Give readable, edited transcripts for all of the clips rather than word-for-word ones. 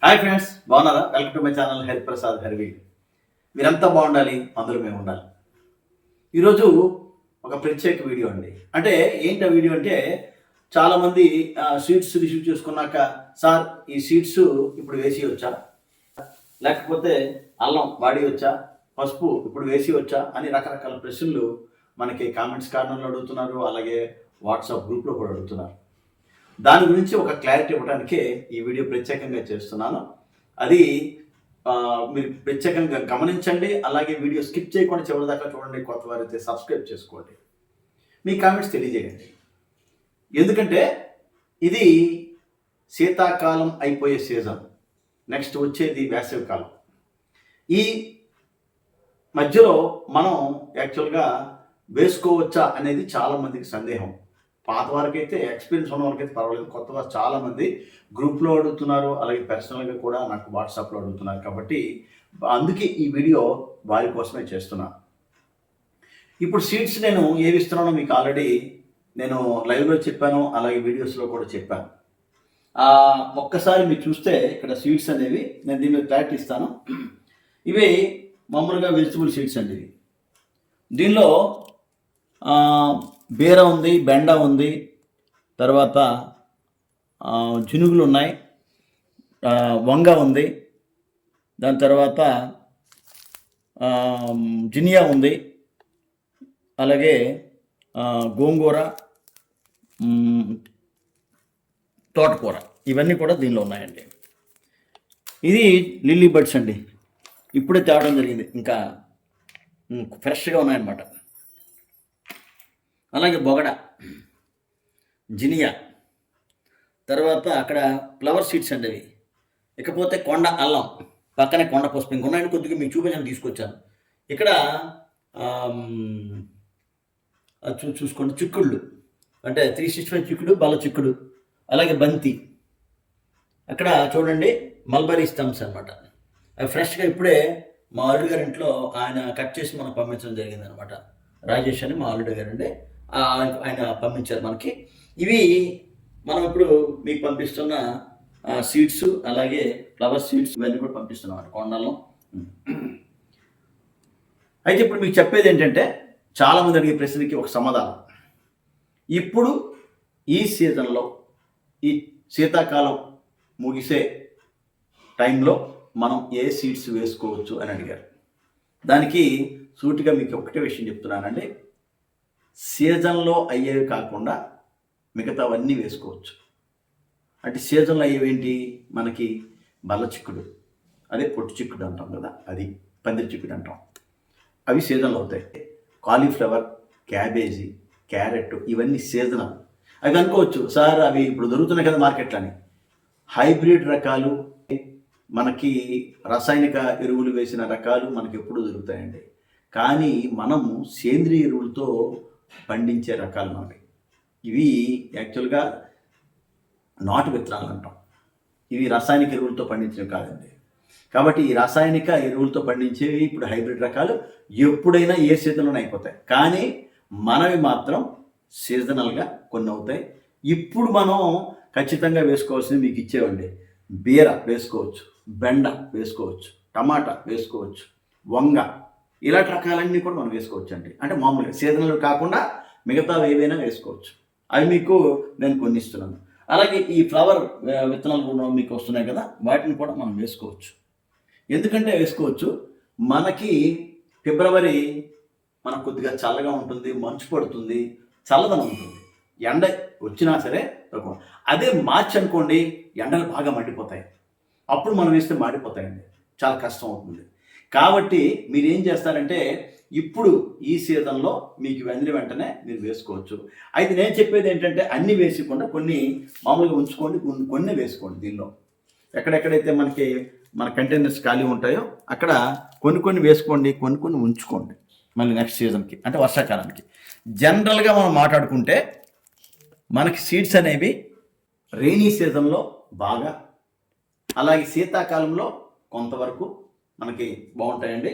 Hi friends, బాగున్నారా? Welcome to my channel Hariprasad హరివి. మీరంతా బాగుండాలి, అందులో మేము ఉండాలి. ఈరోజు ఒక ప్రత్యేక వీడియో అండి. అంటే ఏంటి ఆ వీడియో అంటే, చాలామంది సీడ్స్ రిసీవ్ చేసుకున్నాక, సార్ ఈ సీడ్స్ ఇప్పుడు వేసి వచ్చా, లేకపోతే అల్లం వాడి వచ్చా, పసుపు ఇప్పుడు వేసి వచ్చా అని రకరకాల ప్రశ్నలు మనకి కామెంట్స్ కార్నర్లో అడుగుతున్నారు, అలాగే వాట్సాప్ గ్రూప్లో కూడా అడుగుతున్నారు. దాని గురించి ఒక క్లారిటీ ఇవ్వడానికే ఈ వీడియో ప్రత్యేకంగా చేస్తున్నాను. అది మీరు ప్రత్యేకంగా గమనించండి. అలాగే వీడియో స్కిప్ చేయకుండా చివరి దాకా చూడండి. కొత్త వారైతే సబ్స్క్రైబ్ చేసుకోండి. మీ కామెంట్స్ తెలియజేయండి. ఎందుకంటే ఇది శీతాకాలం అయిపోయే సీజన్, నెక్స్ట్ వచ్చేది వేసవి కాలం. ఈ మధ్యలో మనం యాక్చువల్గా వేసుకోవచ్చా అనేది చాలామందికి సందేహం. పాత వారికైతే, ఎక్స్పీరియన్స్ ఉన్న వారికైతే పర్వాలేదు. కొత్త వారు చాలామంది గ్రూప్లో అడుగుతున్నారు, అలాగే పర్సనల్గా కూడా నాకు వాట్సాప్లో అడుగుతున్నారు. కాబట్టి అందుకే ఈ వీడియో వారి కోసమే చేస్తున్నాను. ఇప్పుడు సీడ్స్ నేను ఏవి ఇస్తున్నానో మీకు ఆల్రెడీ నేను లైవ్లో చెప్పాను, అలాగే వీడియోస్లో కూడా చెప్పాను. ఒక్కసారి మీరు చూస్తే ఇక్కడ సీడ్స్ అనేవి నేను దీని మీద క్లారిటీ ఇస్తాను. ఇవి మామూలుగా వెజిటబుల్ సీడ్స్ అండి. దీనిలో బీర ఉంది, బెండ ఉంది, తర్వాత జునుగులు ఉన్నాయి, వంగ ఉంది, దాని తర్వాత జినియా ఉంది, అలాగే గోంగూర, తోటకూర, ఇవన్నీ కూడా దీనిలో ఉన్నాయండి. ఇది లిల్లీ బడ్స్ అండి, ఇప్పుడే తేవడం జరిగింది, ఇంకా ఫ్రెష్గా ఉన్నాయన్నమాట. అలాగే బొగడ, జినియా, తర్వాత అక్కడ ఫ్లవర్ సీడ్స్ అండి అవి. ఇకపోతే కొండ అల్లం, పక్కనే కొండ పసుపు, ఇంక ఉన్నాయని కొద్దిగా మీకు చూపించడానికి తీసుకొచ్చాను. ఇక్కడ చూసుకోండి, చిక్కుళ్ళు అంటే 365 చిక్కుడు, బల్ల చిక్కుడు, అలాగే బంతి. అక్కడ చూడండి మల్బరీ స్టమ్స్ అనమాట. అవి ఫ్రెష్గా ఇప్పుడే మా అల్లుడు గారి ఇంట్లో ఆయన కట్ చేసి మనకు పంపించడం జరిగింది అనమాట. రాజేష్ అని మా అల్లుడు గారండి, ఆయన పంపించారు మనకి. ఇవి మనం ఇప్పుడు మీకు పంపిస్తున్న సీడ్స్, అలాగే ఫ్లవర్ సీడ్స్, ఇవన్నీ కూడా పంపిస్తున్నాం అండి కొండల్లో. అయితే ఇప్పుడు మీకు చెప్పేది ఏంటంటే, చాలామంది అడిగే ప్రశ్నకి ఒక సమాధానం. ఇప్పుడు ఈ సీజన్లో, ఈ శీతాకాలం ముగిసే టైంలో మనం ఏ సీడ్స్ వేసుకోవచ్చు అని అడిగారు. దానికి సూటిగా మీకు ఒకటే విషయం చెప్తున్నానండి. సీజన్లో అయ్యేవి కాకుండా మిగతావన్నీ వేసుకోవచ్చు. అంటే సీజన్లో అయ్యేవేంటి, మనకి బల్ల చిక్కుడు, అదే పొట్టు చిక్కుడు అంటాం కదా, అది పందిరి చిక్కుడు అంటాం, అవి సీజన్లో అవుతాయి. కాలీఫ్లవర్, క్యాబేజీ, క్యారెట్, ఇవన్నీ సీజనల్. అవి అనుకోవచ్చు, సార్ అవి ఇప్పుడు దొరుకుతున్నాయి కదా మార్కెట్లో అని. హైబ్రిడ్ రకాలు, మనకి రసాయనిక ఎరువులు వేసిన రకాలు మనకి ఎప్పుడూ దొరుకుతాయండి. కానీ మనము సేంద్రియ ఎరువులతో పండించే రకాలు మనవి. ఇవి యాక్చువల్గా నాటు విత్తనాలు అంటాం. ఇవి రసాయనిక ఎరువులతో పండించినవి కాదండి. కాబట్టి ఈ రసాయనిక ఎరువులతో పండించేవి ఇప్పుడు హైబ్రిడ్ రకాలు ఎప్పుడైనా ఏ సీజన్లోనే అయిపోతాయి. కానీ మనవి మాత్రం సీజనల్గా కొన్ని అవుతాయి. ఇప్పుడు మనం ఖచ్చితంగా వేసుకోవాల్సింది మీకు ఇచ్చేవండి. బీర వేసుకోవచ్చు, బెండ వేసుకోవచ్చు, టమాటా వేసుకోవచ్చు, వంగ, ఇలాంటి రకాలన్నీ కూడా మనం వేసుకోవచ్చు అండి. అంటే మామూలుగా సీజనల్ కాకుండా మిగతావి ఏవైనా వేసుకోవచ్చు. అవి మీకు నేను కొన్ని ఇస్తున్నాను. అలాగే ఈ ఫ్లవర్ విత్తనాలు కూడా మీకు వస్తున్నాయి కదా, వాటిని కూడా మనం వేసుకోవచ్చు. ఎందుకంటే వేసుకోవచ్చు, మనకి ఫిబ్రవరి మనకు కొద్దిగా చల్లగా ఉంటుంది, మంచు పడుతుంది, చల్లదనం ఉంటుంది, ఎండ వచ్చినా సరే. అదే మార్చి అనుకోండి, ఎండలు బాగా మండిపోతాయి. అప్పుడు మనం వేస్తే మాడిపోతాయండి, చాలా కష్టం అవుతుంది. కాబట్టి మీరు ఏం చేస్తారంటే, ఇప్పుడు ఈ సీజన్లో మీకు వెంటనే మీరు వేసుకోవచ్చు. అయితే నేను చెప్పేది ఏంటంటే, అన్నీ వేసుకోకుండా కొన్ని మామూలుగా ఉంచుకోండి, కొన్ని వేసుకోండి. దీనిలో ఎక్కడెక్కడైతే మన కంటైనర్స్ ఖాళీ ఉంటాయో అక్కడ కొన్ని వేసుకోండి, కొన్ని ఉంచుకోండి మళ్ళీ నెక్స్ట్ సీజన్కి, అంటే వర్షాకాలానికి. జనరల్గా మనం మాట్లాడుకుంటే మనకి సీడ్స్ అనేవి రెయినీ సీజన్లో బాగా, అలాగే శీతాకాలంలో కొంతవరకు మనకి బాగుంటాయండి.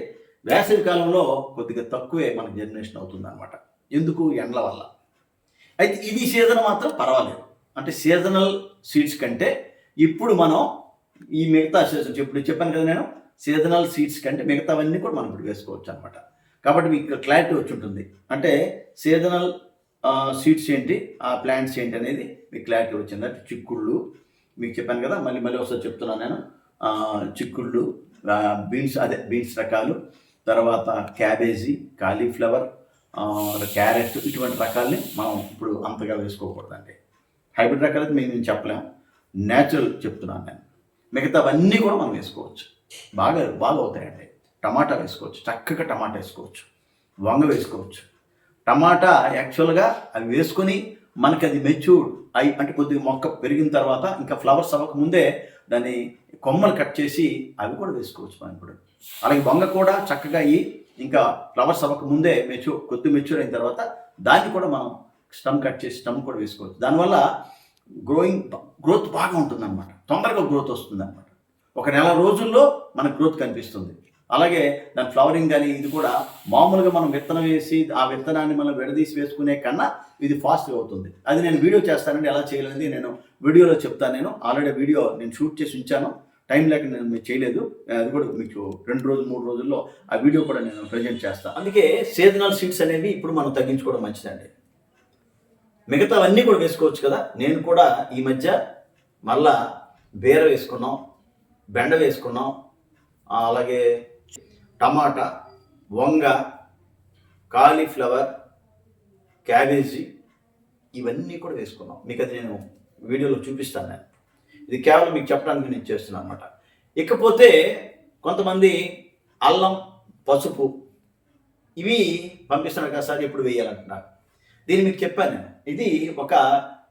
వేసవి కాలంలో కొద్దిగా తక్కువే మనకి జనరేషన్ అవుతుంది అనమాట. ఎందుకు? ఎండల వల్ల. అయితే ఇది సీజన్ మాత్రం పర్వాలేదు. అంటే సీజనల్ సీడ్స్ కంటే ఇప్పుడు మనం ఈ మిగతా సీజన్స్ ఇప్పుడు చెప్పాను కదా నేను, సీజనల్ సీడ్స్ కంటే మిగతావన్నీ కూడా మనం ఇప్పుడు వేసుకోవచ్చు అనమాట. కాబట్టి మీకు క్లారిటీ వచ్చి ఉంటుంది. అంటే సీజనల్ సీడ్స్ ఏంటి, ఆ ప్లాంట్స్ ఏంటి అనేది మీకు క్లారిటీ వచ్చింది. అంటే చిక్కుళ్ళు మీకు చెప్పాను కదా, మళ్ళీ మళ్ళీ ఒకసారి చెప్తున్నాను నేను. చిక్కుళ్ళు, బీన్స్ రకాలు, తర్వాత క్యాబేజీ, కాలీఫ్లవర్, క్యారెట్, ఇటువంటి రకాలని మనం ఇప్పుడు అంతగా వేసుకోకూడదండి. హైబ్రిడ్ రకాలైతే మేము చెప్పలేము, న్యాచురల్ చెప్తున్నాను నేను. మిగతావన్నీ కూడా మనం వేసుకోవచ్చు, బాగా అవుతాయండి. టమాటా వేసుకోవచ్చు, చక్కగా టమాటా వేసుకోవచ్చు, వంగ వేసుకోవచ్చు. టమాటా యాక్చువల్గా అవి వేసుకొని మనకి అది మెచ్యూర్ అంటే కొద్దిగా మొక్క పెరిగిన తర్వాత ఇంకా ఫ్లవర్స్ అవ్వక ముందే దాన్ని కొమ్మలు కట్ చేసి అవి కూడా వేసుకోవచ్చు మనం ఇప్పుడు. అలాగే వంగ కూడా చక్కగా ఇంకా ఫ్లవర్స్ అవ్వక ముందే కొద్ది మెచ్యూర్ అయిన తర్వాత దాన్ని కూడా మనం స్టమ్ కట్ చేసి స్టమ్ కూడా వేసుకోవచ్చు. దానివల్ల గ్రోత్ బాగా ఉంటుంది అనమాట, తొందరగా గ్రోత్ వస్తుంది అనమాట. ఒక నెల రోజుల్లో మనకు గ్రోత్ కనిపిస్తుంది. అలాగే దాని ఫ్లవరింగ్ కానీ ఇది కూడా మామూలుగా మనం విత్తనం వేసి ఆ విత్తనాన్ని మనం విడదీసి వేసుకునే కన్నా ఇది ఫాస్ట్గా అవుతుంది. అది నేను వీడియో చేస్తానండి, ఎలా చేయాలనేది నేను వీడియోలో చెప్తాను. నేను ఆల్రెడీ వీడియో నేను షూట్ చేసి ఉంచాను, టైం లేక నేను మీకు చేయలేదు. అది కూడా మీకు 2 రోజులు 3 రోజుల్లో ఆ వీడియో కూడా నేను ప్రజెంట్ చేస్తాను. అందుకే సీజనల్ సీడ్స్ అనేవి ఇప్పుడు మనం తగ్గించుకోవడం మంచిదండి. మిగతావన్నీ కూడా వేసుకోవచ్చు కదా. నేను కూడా ఈ మధ్య మళ్ళా బీర వేసుకున్నాం, బెండ వేసుకున్నాం, అలాగే టమాటా, వంగ, కాలీఫ్లవర్, క్యాబేజీ, ఇవన్నీ కూడా వేసుకున్నాం. మీకు అది నేను వీడియోలో చూపిస్తాను. నేను ఇది కేవలం మీకు చెప్పడానికి నేను చేస్తున్నాను అనమాట. ఇకపోతే కొంతమంది అల్లం, పసుపు ఇవి పంపిస్తున్నారు కదా సార్, ఎప్పుడు వేయాలంటున్నారు. దీన్ని మీకు చెప్పాను నేను. ఇది ఒక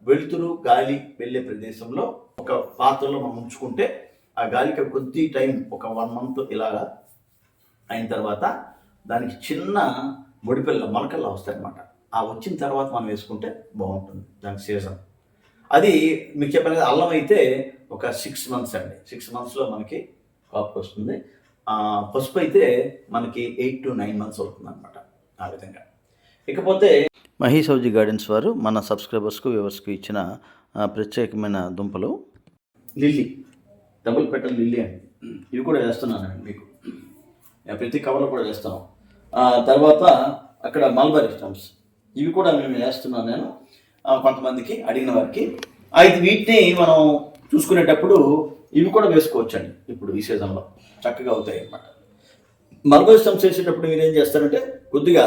వెలుతురు గాలి వెళ్ళే ప్రదేశంలో ఒక పాత్రలో మనం ఉంచుకుంటే ఆ గాలికి కొద్ది టైం ఒక 1 month ఇలాగా అయిన తర్వాత దానికి చిన్న మొలకల్లా వస్తాయన్నమాట. ఆ వచ్చిన తర్వాత మనం వేసుకుంటే బాగుంటుంది దానికి సీజన్. అది మీకు చెప్పాను కదా, అల్లం అయితే ఒక 6 months అండి. 6 monthsలో మనకి కాపు వస్తుంది. పసుపు అయితే మనకి 8 to 9 months అవుతుంది అనమాట. ఆ విధంగా. ఇకపోతే మహేష్ హౌజీ గార్డెన్స్ వారు మన సబ్స్క్రైబర్స్కు వ్యూవర్స్కు ఇచ్చిన ప్రత్యేకమైన దుంపలు లిల్లీ, డబుల్ పెటల్ లిల్లీ అండి. ఇవి కూడా వేస్తున్నానండి మీకు, ప్రతి కవర్లో కూడా వేస్తాను. తర్వాత అక్కడ మల్బరీ స్టమ్స్, ఇవి కూడా మేము వేస్తున్నాను నేను కొంతమందికి అడిగిన వారికి. అయితే వీటిని మనం చూసుకునేటప్పుడు ఇవి కూడా వేసుకోవచ్చండి. ఇప్పుడు ఈ సీజన్లో చక్కగా అవుతాయి అన్నమాట. మల్బరీ స్టమ్స్ వేసేటప్పుడు మీరు ఏం చేస్తారంటే కొద్దిగా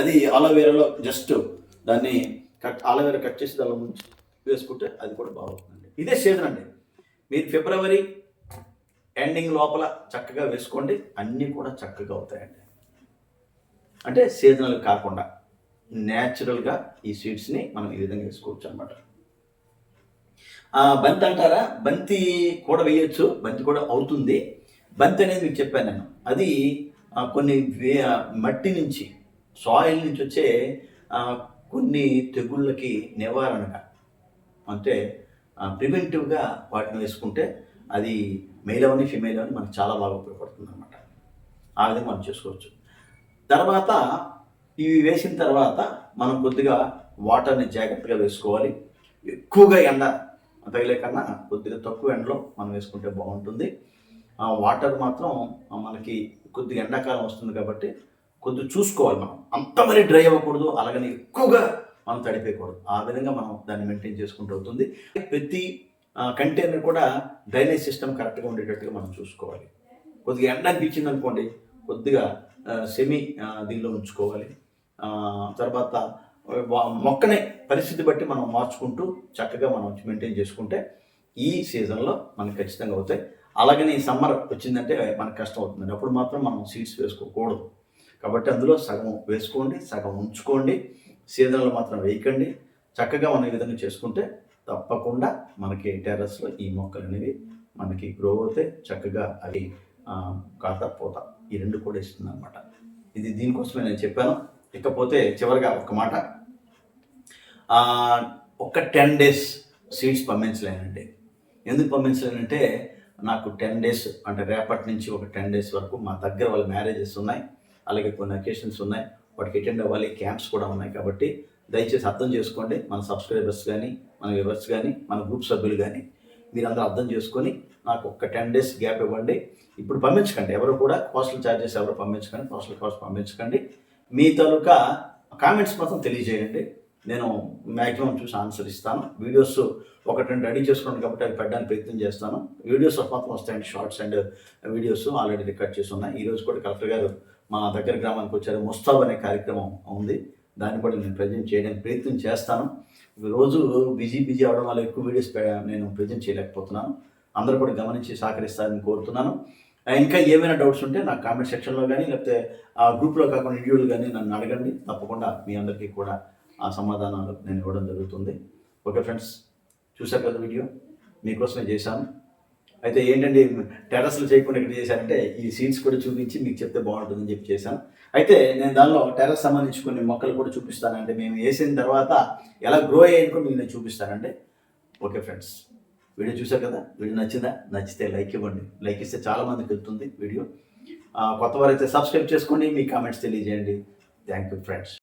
అది అలోవేరాలో జస్ట్ దాన్ని అలోవేరా కట్ చేసి దానిలో ముంచి వేసుకుంటే అది కూడా బాగుంటుందండి. ఇదే సీజన్ అండి. మీరు ఫిబ్రవరి ఎండింగ్ లోపల చక్కగా వేసుకోండి, అన్నీ కూడా చక్కగా అవుతాయండి. అంటే సీజనల్ కాకుండా న్యాచురల్గా ఈ సీడ్స్ని మనం ఈ విధంగా వేసుకోవచ్చు అనమాట. బంతి అంటారా, బంతి కూడా వేయచ్చు, బంతి కూడా అవుతుంది. బంతి అనేది మీకు చెప్పాను నేను, అది కొన్ని మట్టి నుంచి, సాయిల్ నుంచి వచ్చే కొన్ని తెగుళ్ళకి నివారణగా, అంటే ప్రివెంటివ్గా వాటిని వేసుకుంటే అది మెయిల్ అవని ఫిమేల్ అవని మనకు చాలా బాగా ఉపయోగపడుతుంది అనమాట. ఆ విధంగా మనం చేసుకోవచ్చు. తర్వాత ఇవి వేసిన తర్వాత మనం కొద్దిగా వాటర్ని జాగ్రత్తగా వేసుకోవాలి. ఎక్కువగా ఎండ తగిలే కన్నా కొద్దిగా తక్కువ ఎండలో మనం వేసుకుంటే బాగుంటుంది. వాటర్ మాత్రం మనకి కొద్దిగా ఎండాకాలం వస్తుంది కాబట్టి కొద్దిగా చూసుకోవాలి మనం. అంత మరీ డ్రై అవ్వకూడదు, అలాగని ఎక్కువగా మనం తడిపేయకూడదు. ఆ విధంగా మనం దాన్ని మెయింటైన్ చేసుకుంటూ అవుతుంది. ప్రతి కంటైనర్ కూడా డ్రైనేజ్ సిస్టమ్ కరెక్ట్గా ఉండేటట్టుగా మనం చూసుకోవాలి. కొద్దిగా ఎండ అనిపించింది అనుకోండి, కొద్దిగా సెమీ దీనిలో ఉంచుకోవాలి. తర్వాత మొక్కని పరిస్థితి బట్టి మనం మార్చుకుంటూ చక్కగా మనం మెయింటైన్ చేసుకుంటే ఈ సీజన్లో మనకి ఖచ్చితంగా అవుతాయి. అలాగని సమ్మర్ వచ్చిందంటే మనకు కష్టం అవుతుందండి. అప్పుడు మాత్రం మనం సీడ్స్ వేసుకోకూడదు. కాబట్టి అందులో సగం వేసుకోండి, సగం ఉంచుకోండి. సీజన్లో మాత్రం వేయకండి. చక్కగా మనం ఈ విధంగా చేసుకుంటే తప్పకుండా మనకి టెర్రస్లో ఈ మొక్కలు అనేవి మనకి గ్రో అవుతాయి. చక్కగా అవి కాత పూత ఈ రెండు కూడా ఇస్తుంది అనమాట. ఇది దీనికోసమే నేను చెప్పాను. ఇకపోతే చివరిగా ఒక మాట, ఒక 10 days సీడ్స్ పంపించలేనండి. ఎందుకు పంపించలేనంటే నాకు 10 days అంటే రేపటి నుంచి ఒక 10 days వరకు మా దగ్గర వాళ్ళ మ్యారేజెస్ ఉన్నాయి, అలాగే కొన్ని అకేషన్స్ ఉన్నాయి, వాటికి అటెండ్ అవ్వాలి, క్యాంప్స్ కూడా ఉన్నాయి. కాబట్టి దయచేసి అర్థం చేసుకోండి. మన సబ్స్క్రైబర్స్ కానీ, మన వ్యూవర్స్ కానీ, మన గ్రూప్ సభ్యులు కానీ మీరందరూ అర్థం చేసుకొని నాకు ఒక 10 డేస్ గ్యాప్ ఇవ్వండి. ఇప్పుడు పంపించకండి, ఎవరు కూడా పోస్టల్ ఛార్జెస్ ఎవరు పంపించకండి, పోస్టల్ కాస్ట్ పంపించకండి. మీ తాలూకా కామెంట్స్ మాత్రం తెలియజేయండి. నేను మ్యాక్సిమం చూసి ఆన్సర్ ఇస్తాను. వీడియోస్ ఒకటి రెండు రెడీ చేసుకున్నాను కాబట్టి అవి పెట్టడానికి ప్రయత్నం చేస్తాను. వీడియోస్ మాత్రం వస్తాయండి, shorts and videos already record చేసి ఉన్నాయి. ఈరోజు కూడా కలెక్టర్ గారు మా దగ్గర గ్రామానికి వచ్చారు. ముస్తాబ్ అనే కార్యక్రమం ఉంది, దాన్ని కూడా నేను ప్రజెంట్ చేయడానికి ప్రయత్నం చేస్తాను. రోజు బిజీ అవడం వల్ల ఎక్కువ వీడియోస్ నేను ప్రజెంట్ చేయలేకపోతున్నాను. అందరూ కూడా గమనించి సహకరిస్తారని కోరుతున్నాను. ఇంకా ఏమైనా డౌట్స్ ఉంటే నాకు కామెంట్ సెక్షన్లో కానీ లేకపోతే ఆ గ్రూప్లో కాకుండా ఇండివిజువల్ కానీ నన్ను అడగండి. తప్పకుండా మీ అందరికీ కూడా ఆ సమాధానాలు నేను ఇవ్వడం జరుగుతుంది. ఓకే ఫ్రెండ్స్, చూశారు కదా వీడియో, మీకోసమే చేశాను. అయితే ఏంటంటే టెర్రస్లు చేయకుండా ఇక్కడ చేశానంటే ఈ సీడ్స్ కూడా చూపించి మీకు చెప్తే బాగుంటుందని చెప్పి చేశాను. అయితే నేను దానిలో టెర్రస్ సంబంధించి కొన్ని మొక్కలు కూడా చూపిస్తానంటే మేము వేసిన తర్వాత ఎలా గ్రో అయ్యాయని కూడా మీకు నేను చూపిస్తానంటే. ఓకే ఫ్రెండ్స్, వీడియో చూశారు కదా, వీడియో నచ్చిందా? నచ్చితే లైక్ ఇవ్వండి. లైక్ ఇస్తే చాలామందికి వెళ్తుంది వీడియో. కొత్త వారైతే సబ్స్క్రైబ్ చేసుకోండి, మీ కామెంట్స్ తెలియజేయండి. Thank you friends.